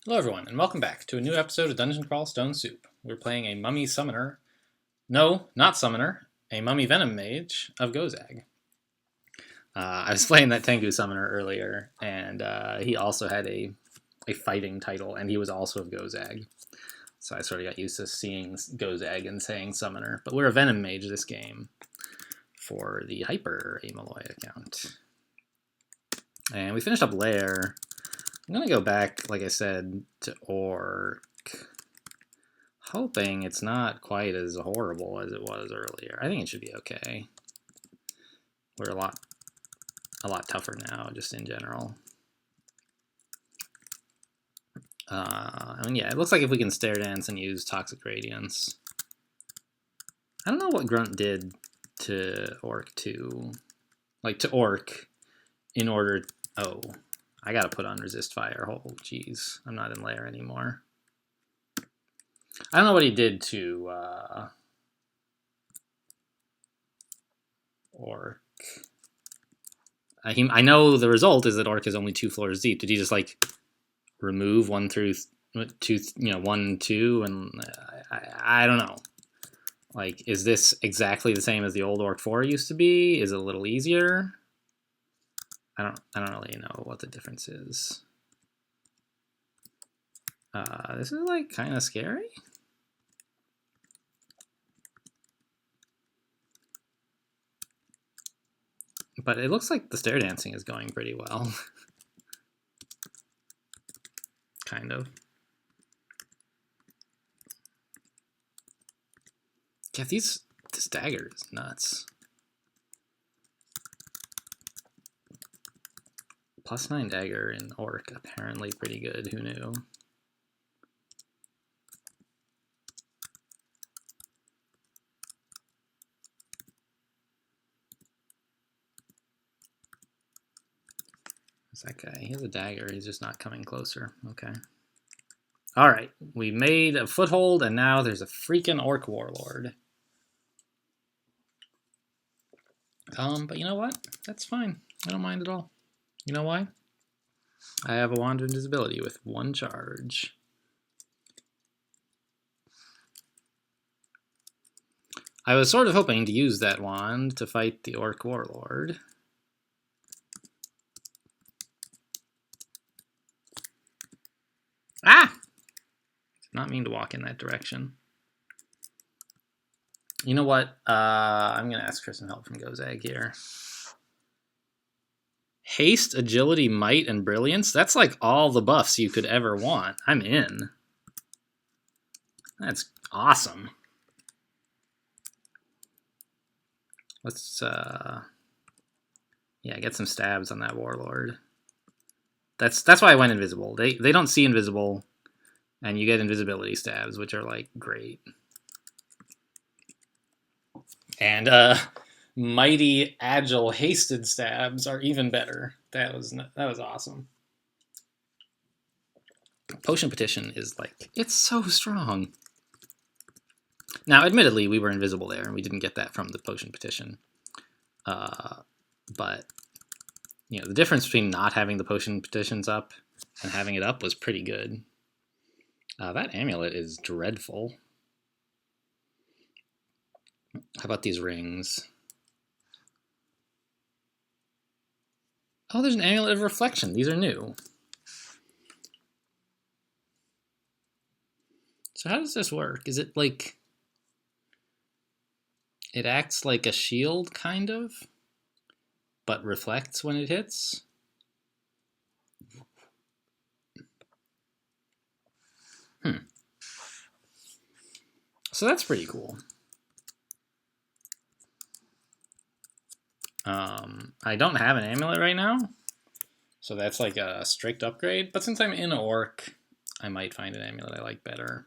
Hello everyone, and welcome back to a new episode of Dungeon Crawl Stone Soup. We're playing a mummy summoner. No, not summoner. A mummy venom mage of Gozag. I was playing that Tengu summoner earlier, and he also had a fighting title, and he was also of Gozag. So I sort of got used to seeing Gozag and saying summoner. But we're a venom mage this game for the hyperamalloy account. And we finished up Lair. I'm going to go back, like I said, to Orc, hoping it's not quite as horrible as it was earlier. I think it should be okay. We're a lot tougher now, just in general. Yeah, it looks like if we can Stare Dance and use Toxic Radiance. I don't know what Grunt did to Orc 2. Like, to Orc, in order... Oh, I gotta put on Resist Fire. Oh, jeez. I'm not in Lair anymore. I don't know what he did to Orc. I know the result is that Orc is only 2 floors deep. Did he just, like, remove 1 through 2, 1, 2, and I don't know. Like, is this exactly the same as the old Orc 4 used to be? Is it a little easier? I don't really know what the difference is. This is, like, kind of scary. But it looks like the Stair Dancing is going pretty well. Kind of. Yeah, this dagger is nuts. +9 dagger in Orc, apparently pretty good. Who knew? Who's that guy? He has a dagger. He's just not coming closer. Okay. All right. We made a foothold, and now there's a freaking Orc Warlord. But you know what? That's fine. I don't mind at all. You know why? I have a Wand of Invisibility with 1 charge. I was sort of hoping to use that wand to fight the Orc Warlord. Ah! Did not mean to walk in that direction. You know what? I'm going to ask for some help from Gozag here. Haste, Agility, Might, and Brilliance? That's like all the buffs you could ever want. I'm in. That's awesome. Let's, yeah, get some stabs on that Warlord. That's why I went invisible. They don't see invisible, and you get invisibility stabs, which are, like, great. And, mighty, agile, hasted stabs are even better. That was awesome. Potion Petition is, like, it's so strong. Now, admittedly, we were invisible there, and we didn't get that from the Potion Petition. But, the difference between not having the Potion Petitions up and having it up was pretty good. That amulet is dreadful. How about these rings? Oh, there's an amulet of reflection. These are new. So how does this work? Is it like... It acts like a shield, kind of, but reflects when it hits? So that's pretty cool. I don't have an amulet right now, so that's like a strict upgrade. But since I'm in Orc, I might find an amulet I like better.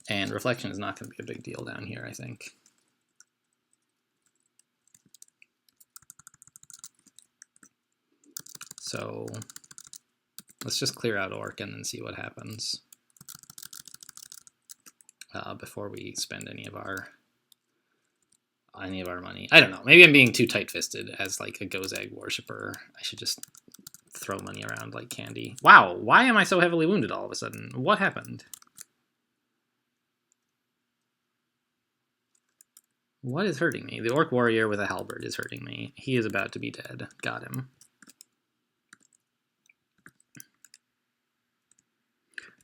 And reflection is not going to be a big deal down here, I think. So let's just clear out Orc and then see what happens before we spend any of our money. I don't know. Maybe I'm being too tight-fisted as like a Gozag worshiper. I should just throw money around like candy. Wow, why am I so heavily wounded all of a sudden? What happened? What is hurting me? The Orc Warrior with a halberd is hurting me. He is about to be dead. Got him.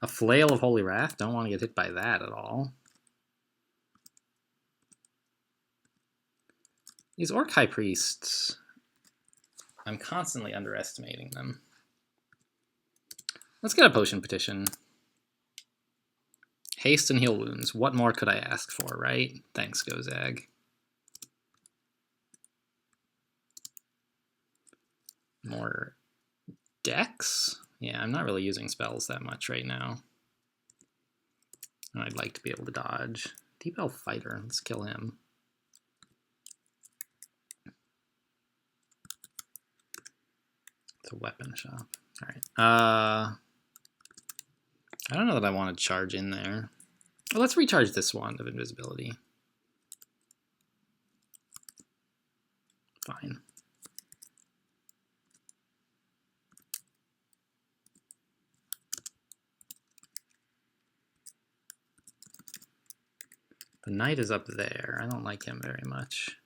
A Flail of Holy Wrath? Don't want to get hit by that at all. These Orc High Priests, I'm constantly underestimating them. Let's get a Potion Petition. Haste and Heal Wounds. What more could I ask for, right? Thanks, Gozag. More Dex? Yeah, I'm not really using spells that much right now. And I'd like to be able to dodge. Deep Elf Fighter. Let's kill him. It's a weapon shop. All right. I don't know that I want to charge in there. Well, let's recharge this Wand of Invisibility. Fine. The Knight is up there. I don't like him very much.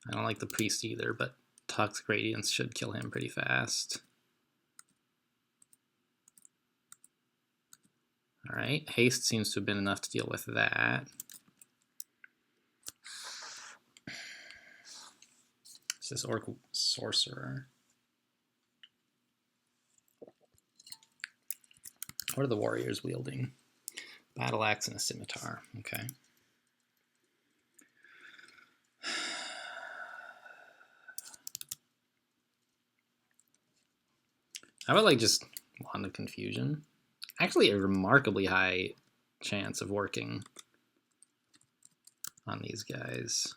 I don't like the Priest either, but Toxic Radiance should kill him pretty fast. Alright, Haste seems to have been enough to deal with that. It's this Orc Sorcerer. What are the warriors wielding? Battle Axe and a Scimitar. Okay. I would like just Wand of Confusion. Actually, a remarkably high chance of working on these guys.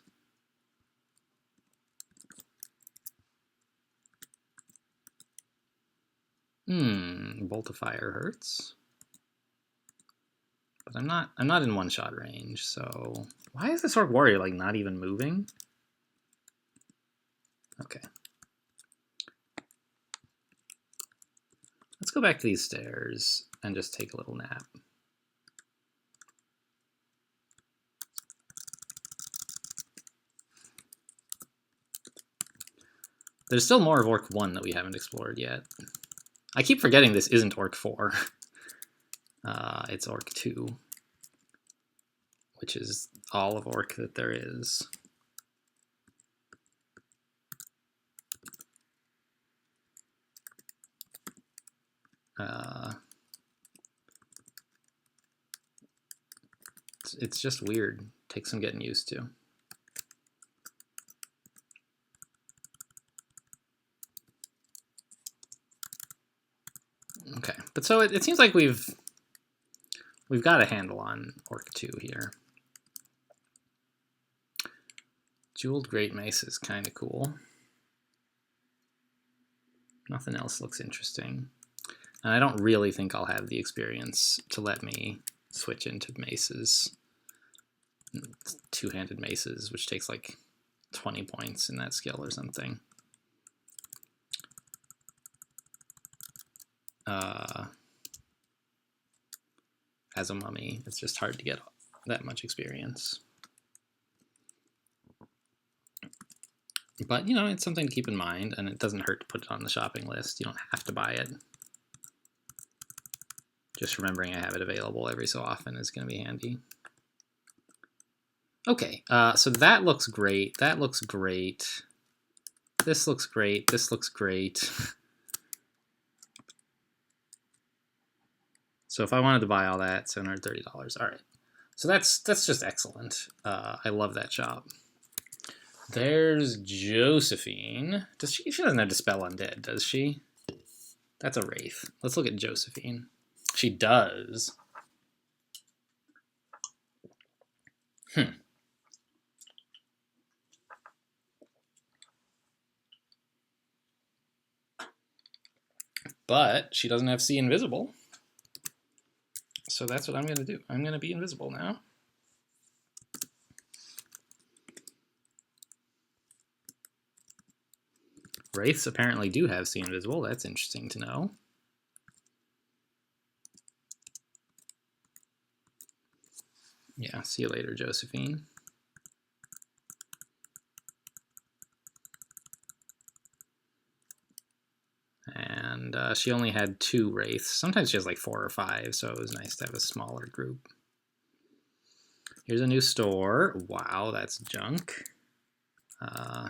Bolt of Fire hurts. But I'm not in one-shot range, so why is this Orc Warrior like not even moving? Okay. Let's go back to these stairs and just take a little nap. There's still more of Orc 1 that we haven't explored yet. I keep forgetting this isn't Orc 4. It's Orc 2, which is all of Orc that there is. It's just weird. Takes some getting used to. Okay, but so it seems like we've got a handle on Orc 2 here. Jeweled Great Mace is kind of cool. Nothing else looks interesting. And I don't really think I'll have the experience to let me switch into maces. Two-handed maces, which takes like 20 points in that skill or something. As a mummy, it's just hard to get that much experience. But, you know, it's something to keep in mind, and it doesn't hurt to put it on the shopping list. You don't have to buy it. Just remembering I have it available every so often is going to be handy. Okay, so that looks great. That looks great. This looks great. This looks great. So if I wanted to buy all that, $730. All right. So that's just excellent. I love that shop. There's Josephine. She doesn't have Dispel Undead, does she? That's a Wraith. Let's look at Josephine. She does. But she doesn't have See Invisible. So that's what I'm going to do. I'm going to be invisible now. Wraiths apparently do have See Invisible. That's interesting to know. Yeah, see you later, Josephine. And she only had 2 Wraiths. Sometimes she has like 4 or 5, so it was nice to have a smaller group. Here's a new store. Wow, that's junk.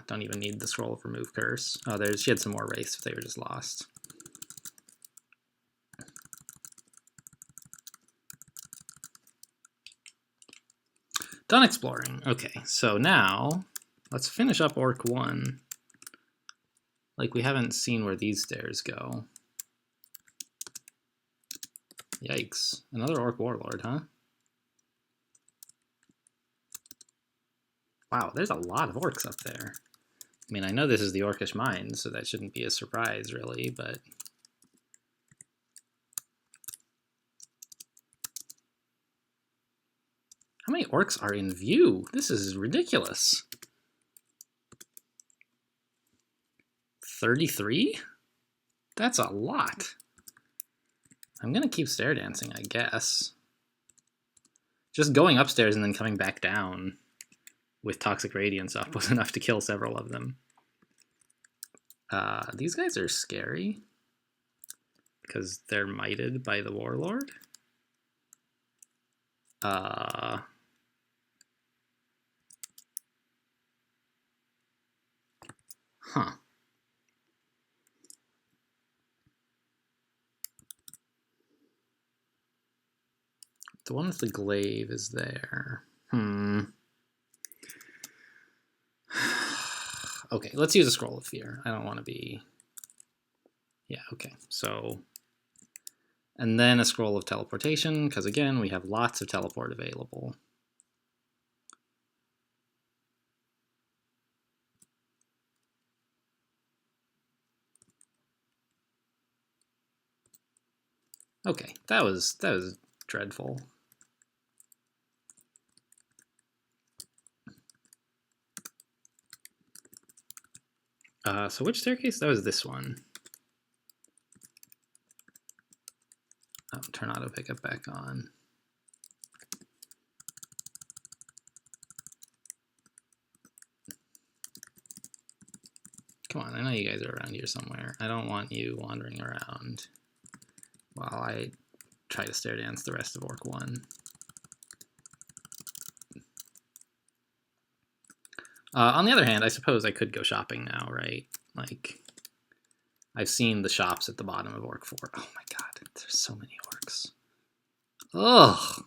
Don't even need the scroll of remove curse. Oh, she had some more Wraiths if they were just lost. Done exploring. Okay, so now let's finish up Orc 1. Like, we haven't seen where these stairs go. Yikes. Another Orc Warlord, huh? Wow, there's a lot of orcs up there. I mean, I know this is the Orcish Mine, so that shouldn't be a surprise, really, but... How many orcs are in view? This is ridiculous. 33? That's a lot. I'm gonna keep stair dancing, I guess. Just going upstairs and then coming back down with Toxic Radiance up was enough to kill several of them. These guys are scary because they're mited by the Warlord. Huh. The one with the glaive is there. Okay, let's use a Scroll of Fear. I don't want to be... Yeah, okay. So... And then a Scroll of Teleportation, because again, we have lots of teleport available. Okay, that was dreadful. So which staircase? That was this one. Oh, turn auto pickup back on. Come on, I know you guys are around here somewhere. I don't want you wandering around while I try to stair dance the rest of Orc 1. On the other hand, I suppose I could go shopping now, right? Like, I've seen the shops at the bottom of Orc 4. Oh my god, there's so many orcs. Ugh!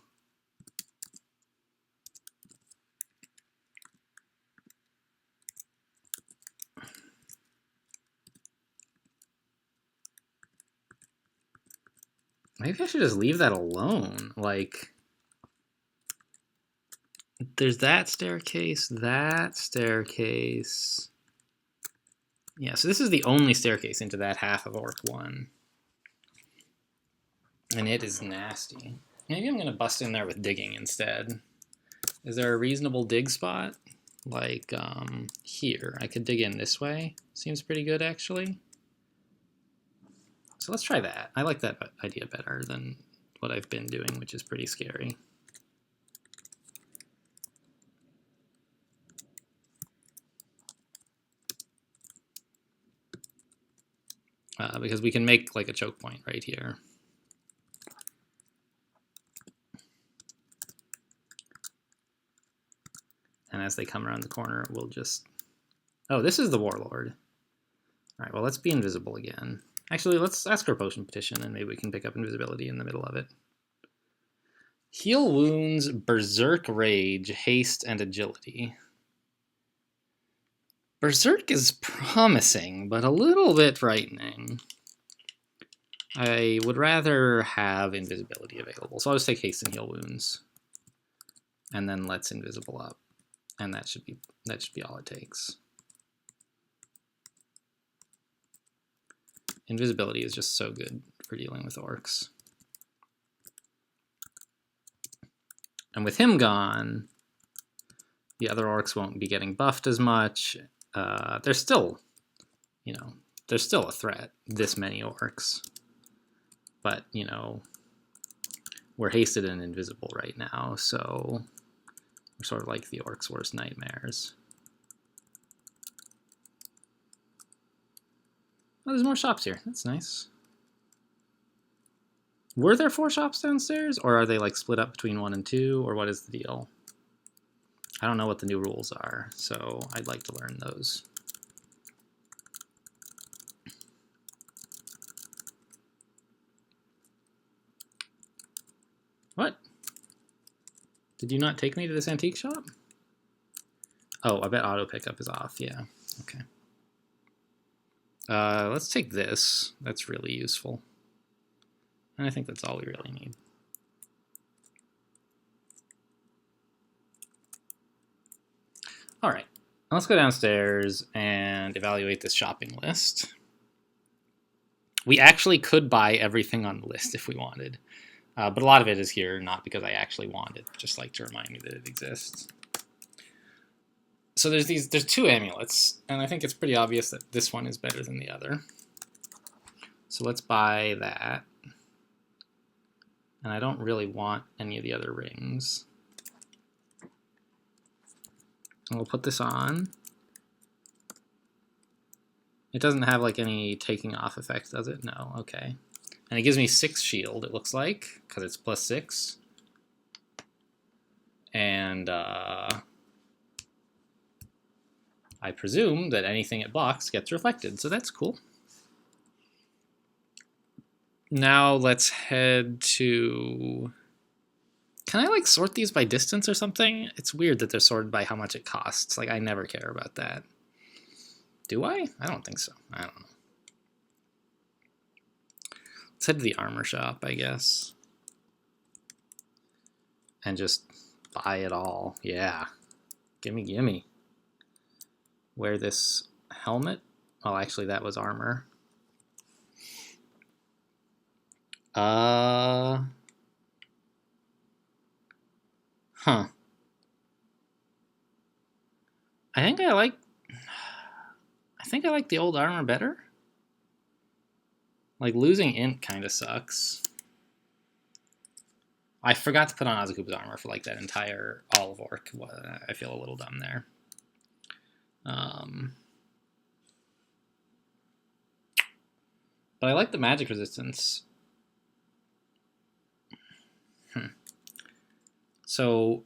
Maybe I should just leave that alone. Like, there's that staircase, that staircase. Yeah, so this is the only staircase into that half of Orc 1. And it is nasty. Maybe I'm going to bust in there with digging instead. Is there a reasonable dig spot? Like, here. I could dig in this way. Seems pretty good, actually. So let's try that. I like that idea better than what I've been doing, which is pretty scary. Because we can make like a choke point right here. And as they come around the corner, we'll just... Oh, this is the Warlord. All right, well, let's be invisible again. Actually, let's ask for Potion Petition, and maybe we can pick up invisibility in the middle of it. Heal Wounds, Berserk Rage, Haste, and Agility. Berserk is promising, but a little bit frightening. I would rather have invisibility available, so I'll just take Haste and Heal Wounds. And then let's invisible up. And that should be all it takes. Invisibility is just so good for dealing with orcs. And with him gone, the other orcs won't be getting buffed as much. They're still you know, there's still a threat, this many orcs. But, you know, we're hasted and invisible right now, so we're sort of like the orcs' worst nightmares. Oh, there's more shops here. That's nice. Were there 4 shops downstairs, or are they like split up between 1 and 2, or what is the deal? I don't know what the new rules are, so I'd like to learn those. What? Did you not take me to this antique shop? Oh, I bet auto pickup is off. Yeah. Okay. Let's take this. That's really useful. And I think that's all we really need. All right. Let's go downstairs and evaluate this shopping list. We actually could buy everything on the list if we wanted. But a lot of it is here, not because I actually want it, just like to remind me that it exists. So there's 2 amulets, and I think it's pretty obvious that this one is better than the other. So let's buy that. And I don't really want any of the other rings. And we'll put this on. It doesn't have like any taking off effect, does it? No, okay. And it gives me 6 shield, it looks like, because it's +6. And I presume that anything it blocks gets reflected, so that's cool. Now let's head to... Can I like sort these by distance or something? It's weird that they're sorted by how much it costs. Like, I never care about that. Do I? I don't think so. I don't know. Let's head to the armor shop, I guess. And just buy it all. Yeah. Gimme, gimme. Wear this helmet. Oh, actually, that was armor. Huh. I think I like the old armor better. Like, losing int kind of sucks. I forgot to put on Azukuba's armor for like that entire all of orc. I feel a little dumb there. But I like the magic resistance. So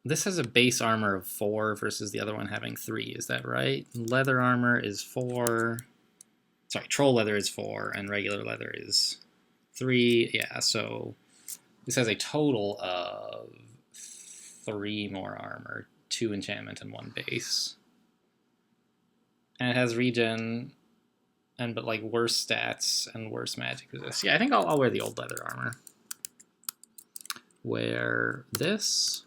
this has a base armor of 4 versus the other one having 3. Is that right? Leather armor is 4. Sorry, troll leather is 4, and regular leather is 3. Yeah, so this has a total of 3 more armor, 2 enchantment, and 1 base. And it has regen, but like worse stats and worse magic resist. Yeah, I think I'll wear the old leather armor. Wear this.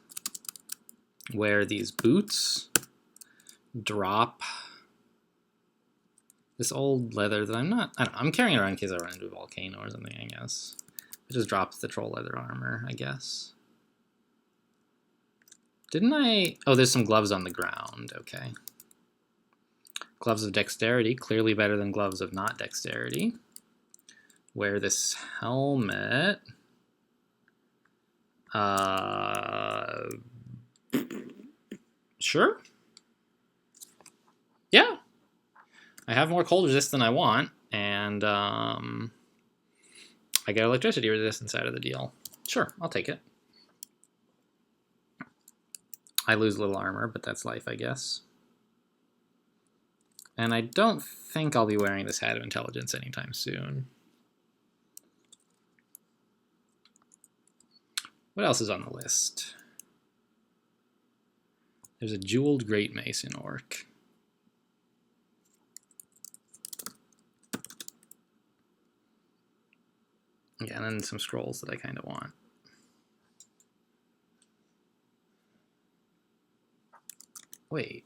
Wear these boots. Drop this old leather that I'm carrying around in case I run into a volcano or something, I guess. It just drops the troll leather armor, I guess. Didn't I? Oh, there's some gloves on the ground. Okay. Gloves of dexterity, clearly better than gloves of not dexterity. Wear this helmet. Sure. Yeah. I have more cold resist than I want, and I get electricity resistance out of the deal. Sure, I'll take it. I lose a little armor, but that's life, I guess. And I don't think I'll be wearing this Hat of Intelligence anytime soon. What else is on the list? There's a jeweled Great Mace in Orc. Yeah, and then some scrolls that I kind of want. Wait,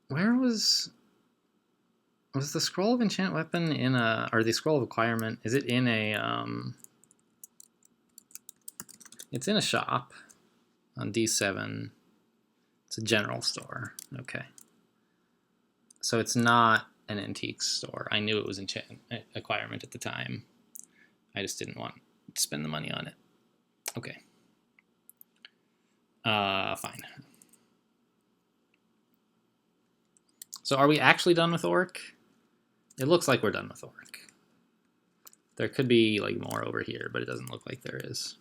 where was the scroll of enchant weapon in a, or the scroll of acquirement? Is it in a it's in a shop on D7. It's a general store. Okay. So it's not an antique store. I knew it was acquirement at the time. I just didn't want to spend the money on it. Okay. Fine. So are we actually done with Orc? It looks like we're done with Orc. There could be like more over here, but it doesn't look like there is.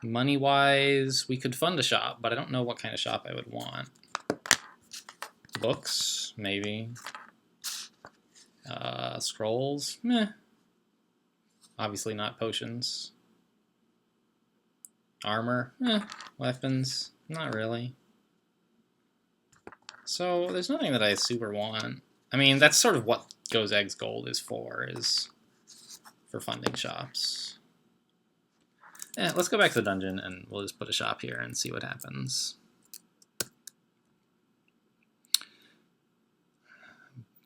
Money-wise, we could fund a shop, but I don't know what kind of shop I would want. Books, maybe. Scrolls, meh. Obviously not potions. Armor, eh. Weapons, not really. So there's nothing that I super want. I mean, that's sort of what Gozag's Gold is for funding shops. Yeah, let's go back to the dungeon and we'll just put a shop here and see what happens.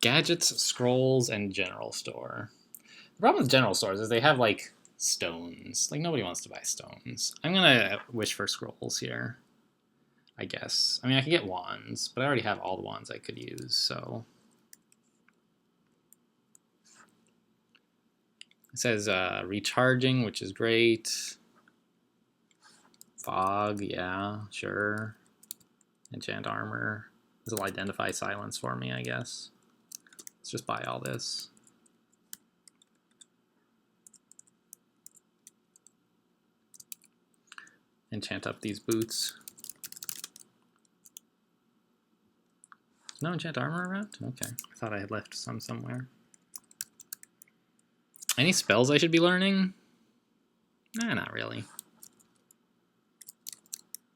Gadgets, scrolls, and general store. The problem with general stores is they have like stones. Like nobody wants to buy stones. I'm gonna wish for scrolls here, I guess. I mean, I could get wands, but I already have all the wands I could use, so. It says recharging, which is great. Fog, yeah, sure. Enchant armor. This will identify silence for me, I guess. Let's just buy all this. Enchant up these boots. No enchant armor around? Okay, I thought I had left some somewhere. Any spells I should be learning? Nah, not really.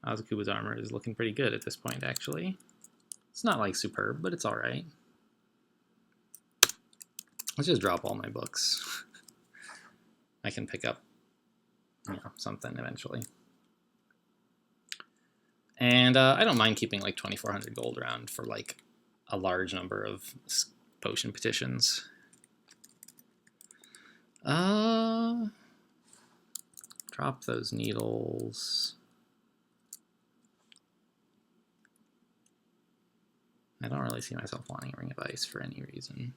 Azukuba's armor is looking pretty good at this point, actually. It's not like superb, but it's alright. Let's just drop all my books. I can pick up, something eventually. And I don't mind keeping like 2,400 gold around for like a large number of potion petitions. Drop those needles. I don't really see myself wanting a Ring of Ice for any reason.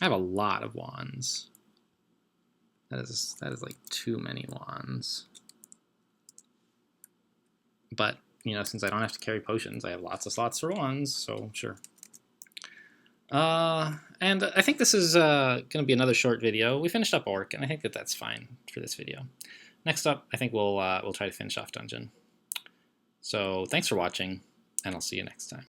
I have a lot of wands. That is like too many wands. But, since I don't have to carry potions, I have lots of slots for wands, so sure. And I think this is going to be another short video. We finished up Orc, and I think that that's fine for this video. Next up, I think we'll try to finish off Dungeon. So thanks for watching, and I'll see you next time.